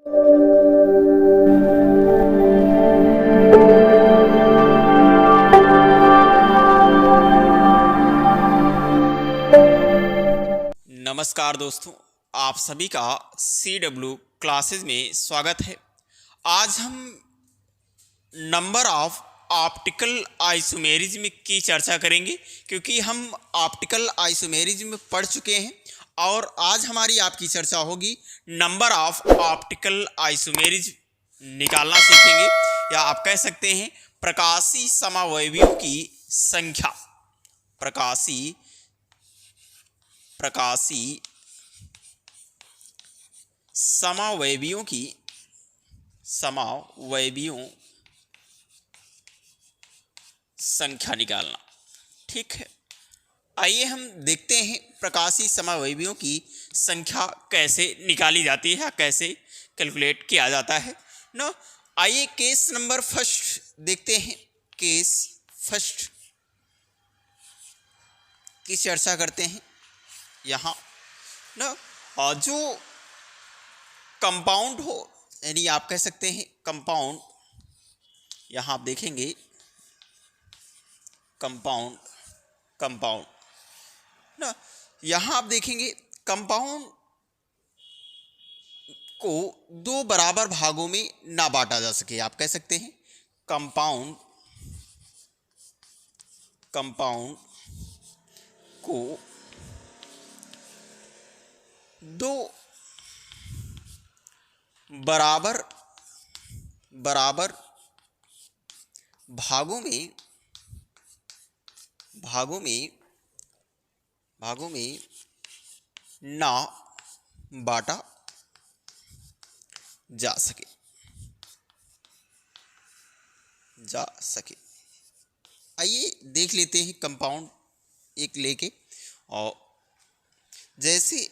नमस्कार दोस्तों, आप सभी का CW क्लासेस में स्वागत है। आज हम नंबर ऑफ ऑप्टिकल आइसोमेरिज्म की चर्चा करेंगे, क्योंकि हम ऑप्टिकल आइसोमेरिज्म पढ़ चुके हैं और आज हमारी आपकी चर्चा होगी नंबर ऑफ ऑप्टिकल आइसोमेरिज्म निकालना सीखेंगे, या आप कह सकते हैं प्रकाशीय समावयवियों की संख्या। प्रकाशीय समावयवियों संख्या निकालना। ठीक है, आइए हम देखते हैं प्रकाशीय समावयवियों की संख्या कैसे निकाली जाती है, कैसे कैलकुलेट किया जाता है ना। आइए केस नंबर फर्स्ट देखते हैं। केस फर्स्ट की चर्चा करते हैं यहाँ ना। और जो कंपाउंड हो, यानी आप कह सकते हैं कंपाउंड, यहाँ आप देखेंगे कंपाउंड ना, यहाँ आप देखेंगे कंपाउंड को दो बराबर भागों में ना बांटा जा सके। आप कह सकते हैं कंपाउंड को दो बराबर भागों में ना बांटा जा सके। आइए देख लेते हैं कंपाउंड एक लेके। और जैसे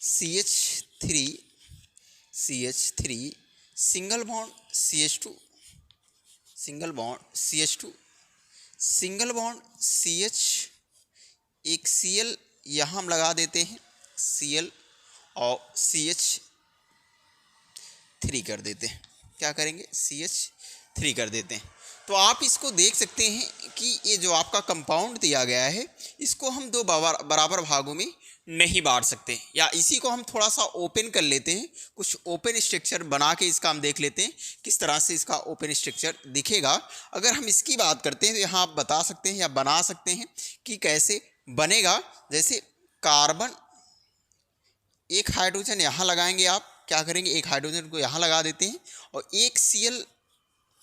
CH3 single bond CH2 single bond CH, एक Cl यहाँ हम लगा देते हैं Cl और CH3 कर देते हैं। क्या करेंगे? CH3 कर देते हैं। तो आप इसको देख सकते हैं कि ये जो आपका कंपाउंड दिया गया है, इसको हम दो बराबर भागों में नहीं बांट सकते, या इसी को हम थोड़ा सा ओपन कर लेते हैं। कुछ ओपन स्ट्रक्चर बना के इसका हम देख लेते हैं किस तरह से इसका ओपन स्ट्रक्चर दिखेगा। अगर हम इसकी बात करते हैं तो यहाँ आप बता सकते हैं या बना सकते हैं कि कैसे बनेगा। जैसे कार्बन, एक हाइड्रोजन यहाँ लगाएंगे, आप क्या करेंगे, एक हाइड्रोजन को यहाँ लगा देते हैं और एक Cl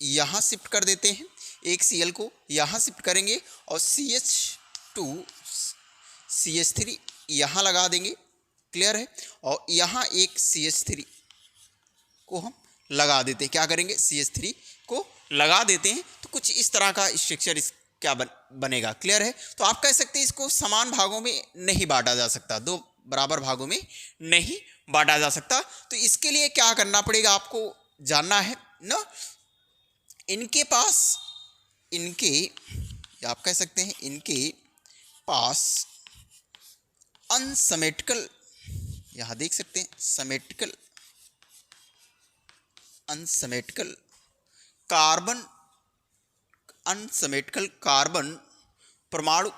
यहाँ शिफ्ट कर देते हैं, एक Cl को यहाँ शिफ्ट करेंगे और CH3 यहाँ लगा देंगे। क्लियर है? और यहाँ एक CH3 को हम लगा देते हैं। क्या करेंगे? CH3 को लगा देते हैं। तो कुछ इस तरह का स्ट्रक्चर क्या बनेगा। क्लियर है? तो आप कह सकते हैं इसको समान भागों में नहीं बांटा जा सकता, दो बराबर भागों में नहीं बांटा जा सकता। तो इसके लिए क्या करना पड़ेगा आपको जानना है ना। आप कह सकते हैं इनके पास अनसिमेट्रिकल, यहाँ देख सकते हैं अनसिमेट्रिकल कार्बन परमाणु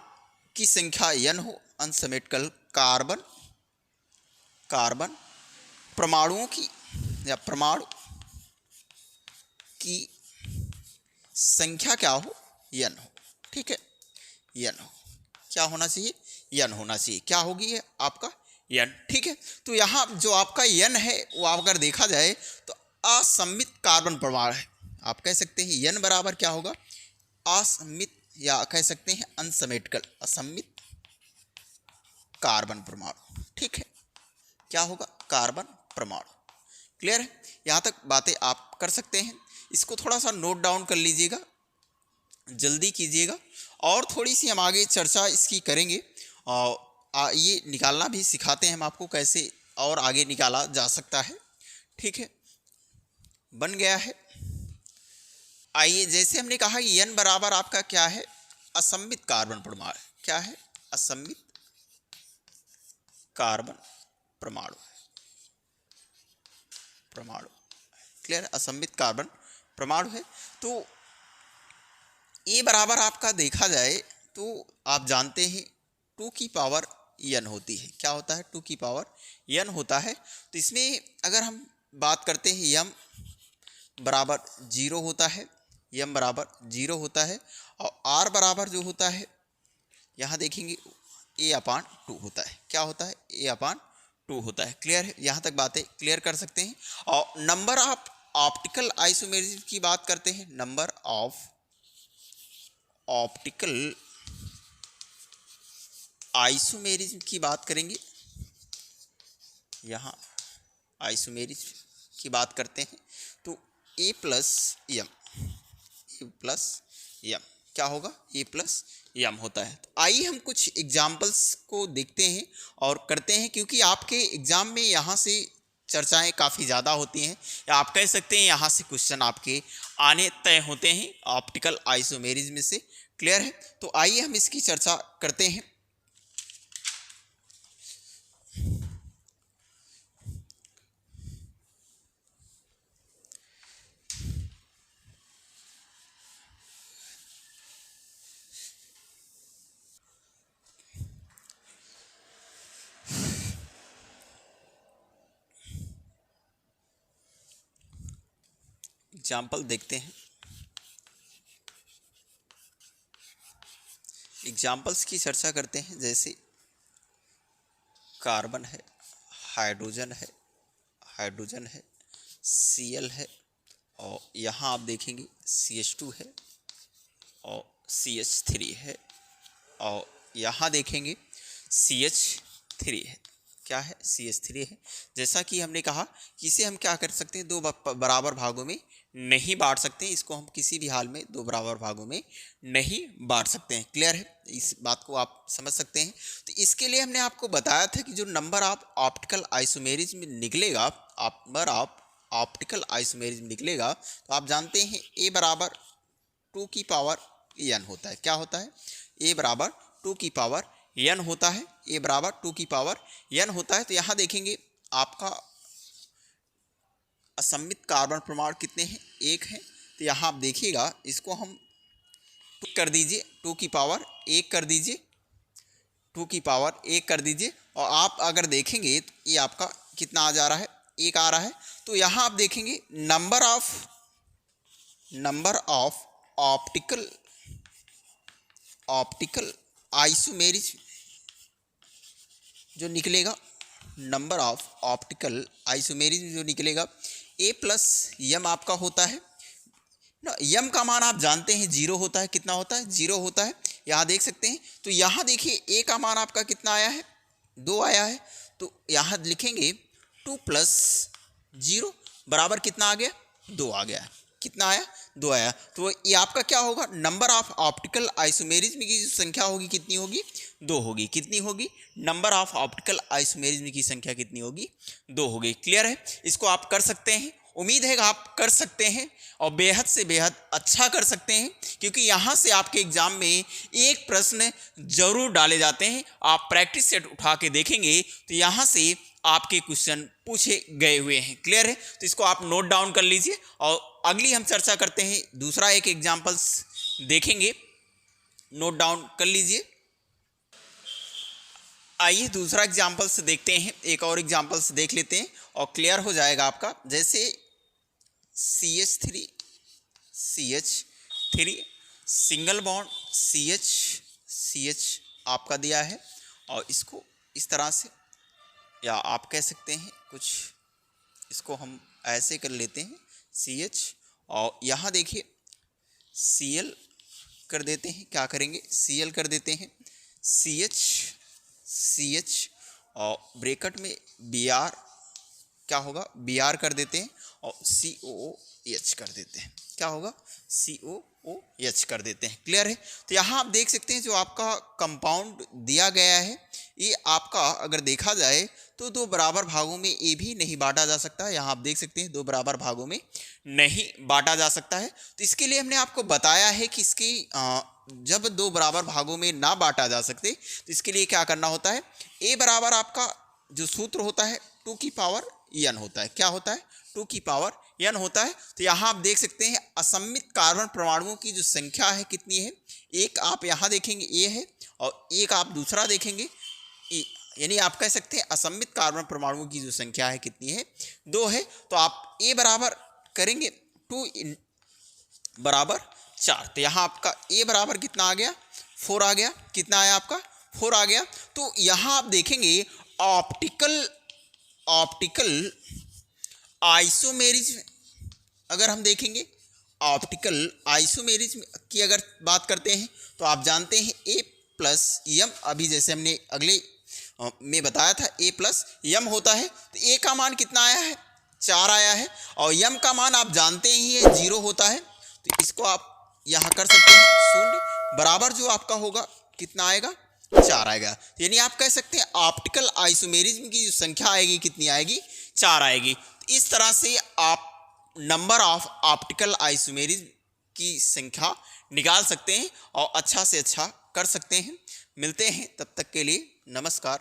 की संख्या n हो। अनसिमेट्रिकल कार्बन परमाणुओं की या परमाणु की संख्या क्या हो? n हो। ठीक है, n हो। क्या होना चाहिए? n होना चाहिए। क्या होगी ये आपका? n। ठीक है, तो यहाँ जो आपका n है वो अगर देखा जाए तो असममित कार्बन परमाणु है। आप कह सकते हैं n बराबर क्या होगा? असममित, या कह सकते हैं अनसिमेट्रिकल, असममित कार्बन परमाणु। ठीक है, क्या होगा? कार्बन परमाणु। क्लियर है? यहाँ तक बातें आप कर सकते हैं। इसको थोड़ा सा नोट डाउन कर लीजिएगा, जल्दी कीजिएगा, और थोड़ी सी हम आगे चर्चा इसकी करेंगे। और ये निकालना भी सिखाते हैं हम आपको कैसे और आगे निकाला जा सकता है। ठीक है, बन गया है। आइए, जैसे हमने कहा कि n बराबर आपका क्या है? असममित कार्बन परमाणु। क्या है? असममित कार्बन परमाणु। परमाणु। क्लियर, असममित कार्बन परमाणु है। तो ए बराबर आपका देखा जाए तो आप जानते हैं 2 की पावर n होती है। क्या होता है? 2 की पावर n होता है। तो इसमें अगर हम बात करते हैं m बराबर 0 होता है, m बराबर 0 होता है, और r बराबर जो होता है यहाँ देखेंगे a/2 होता है। क्या होता है? a/2 होता है। क्लियर है? यहाँ तक बातें क्लियर कर सकते हैं। और नंबर ऑफ ऑप्टिकल आइसोमेरिज्म की बात करते हैं। नंबर ऑफ ऑप्टिकल आइसोमेरिज्म की बात करेंगे। यहाँ आइसोमेरिज्म की बात करते हैं तो a प्लस m क्या होगा? a प्लस m होता है। तो आइए हम कुछ एग्जाम्पल्स को देखते हैं और करते हैं, क्योंकि आपके एग्जाम में यहाँ से चर्चाएं काफ़ी ज़्यादा होती हैं, या आप कह सकते हैं यहाँ से क्वेश्चन आपके आने तय होते हैं ऑप्टिकल आइसोमेरिज्म से। क्लियर है? तो आइए हम इसकी चर्चा करते हैं। एग्जाम्पल देखते हैं। एग्जाम्पल्स की चर्चा करते हैं। जैसे कार्बन है, हाइड्रोजन है, Cl है, और यहाँ आप देखेंगे CH2 है और CH3 है, और यहाँ देखेंगे CH3 है। क्या है? CH3 है। जैसा कि हमने कहा कि इसे हम क्या कर सकते हैं? 2 बराबर भागों में नहीं बांट सकते हैं। इसको हम किसी भी हाल में 2 बराबर भागों में नहीं बांट सकते हैं। क्लियर है? इस बात को आप समझ सकते हैं। तो इसके लिए हमने आपको बताया था कि जो नंबर ऑफ ऑप्टिकल आइसोमेरिज्म निकलेगा, तो आप जानते हैं a बराबर 2 की पावर n होता है। क्या होता है? a बराबर 2 की पावर n होता है। a बराबर 2 की पावर n होता है। तो यहाँ देखेंगे आपका असममित कार्बन परमाणु कितने हैं? 1 है। तो यहाँ आप देखिएगा, इसको हम 2 कर दीजिए, 2 की पावर 1 कर दीजिए, 2 की पावर 1 कर दीजिए, और आप अगर देखेंगे तो ये आपका कितना आ जा रहा है? 1 आ रहा है। तो यहाँ आप देखेंगे नंबर ऑफ ऑप्टिकल आइसोमेरिज्म जो निकलेगा, नंबर ऑफ ऑप्टिकल आइसोमेरिज्म जो निकलेगा a प्लस m आपका होता है ना। m का मान आप जानते हैं 0 होता है। कितना होता है? 0 होता है। यहाँ देख सकते हैं। तो यहाँ देखिए a का मान आपका कितना आया है? 2 आया है। तो यहाँ लिखेंगे 2 प्लस 0 बराबर कितना आ गया? 2 आ गया। कितना आया? 2 आया। तो ये आपका क्या होगा? नंबर ऑफ ऑप्टिकल आइसोमेरिज्म की जो संख्या होगी कितनी होगी? 2 होगी। कितनी होगी? नंबर ऑफ ऑप्टिकल आइसोमेरिज्म की संख्या कितनी होगी? 2 होगी। क्लियर है? इसको आप कर सकते हैं। उम्मीद है कि आप कर सकते हैं और बेहद से बेहद अच्छा कर सकते हैं, क्योंकि यहाँ से आपके एग्जाम में एक प्रश्न जरूर डाले जाते हैं। आप प्रैक्टिस सेट उठा के देखेंगे तो यहाँ से आपके क्वेश्चन पूछे गए हुए हैं। क्लियर है? तो इसको आप नोट डाउन कर लीजिए, और अगली हम चर्चा करते हैं। दूसरा एक एग्जाम्पल्स देखेंगे, नोट डाउन कर लीजिए। आइए दूसरा एग्जाम्पल्स देखते हैं। एक और एग्जाम्पल्स देख लेते हैं और क्लियर हो जाएगा आपका। जैसे CH3 सिंगल बॉन्ड CH आपका दिया है, और इसको इस तरह से, या आप कह सकते हैं कुछ इसको हम ऐसे कर लेते हैं CH, और यहाँ देखिए Cl कर देते हैं। क्या करेंगे? Cl कर देते हैं। CH और ब्रैकेट में Br क्या होगा? Br कर देते हैं, और COOH कर देते हैं। क्या होगा? COOH कर देते हैं। क्लियर है? तो यहाँ आप देख सकते हैं जो आपका कंपाउंड दिया गया है, ये आपका अगर देखा जाए तो 2 बराबर भागों में ये भी नहीं बांटा जा सकता है। यहाँ आप देख सकते हैं 2 बराबर भागों में नहीं बांटा जा सकता है। तो इसके लिए हमने आपको बताया है कि इसकी जब 2 बराबर भागों में ना बांटा जा सकते तो इसके लिए क्या करना होता है? a बराबर आपका जो सूत्र होता है 2 की पावर n होता है। क्या होता है? 2 की पावर n होता है। तो यहाँ आप देख सकते हैं असममित कार्बन परमाणुओं की जो संख्या है कितनी है, एक आप यहाँ देखेंगे ए है और एक आप दूसरा देखेंगे ए, यानी आप कह सकते हैं असममित कार्बन परमाणुओं की जो संख्या है कितनी है, 2 है। तो आप ए बराबर करेंगे 2 बराबर 4, तो यहाँ आपका ए बराबर कितना आ गया, 4 आ गया। कितना आया आपका, 4 आ गया। तो यहाँ आप देखेंगे ऑप्टिकल आइसोमेरिज्म, अगर हम देखेंगे ऑप्टिकल आइसोमेरिज्म की अगर बात करते हैं तो आप जानते हैं ए प्लस यम, अभी जैसे हमने अगले में बताया था ए प्लस यम होता है। तो ए का मान कितना आया है, 4 आया है और यम का मान आप जानते ही है 0 होता है। तो इसको आप यहाँ कर सकते हैं 0 बराबर जो आपका होगा कितना आएगा, 4 आएगा। यानी आप कह सकते हैं ऑप्टिकल आइसोमेरिज्म की जो संख्या आएगी कितनी आएगी, 4 आएगी। तो इस तरह से आप नंबर ऑफ ऑप्टिकल आइसोमेरिज्म की संख्या निकाल सकते हैं और अच्छा से अच्छा कर सकते हैं। मिलते हैं, तब तक के लिए नमस्कार।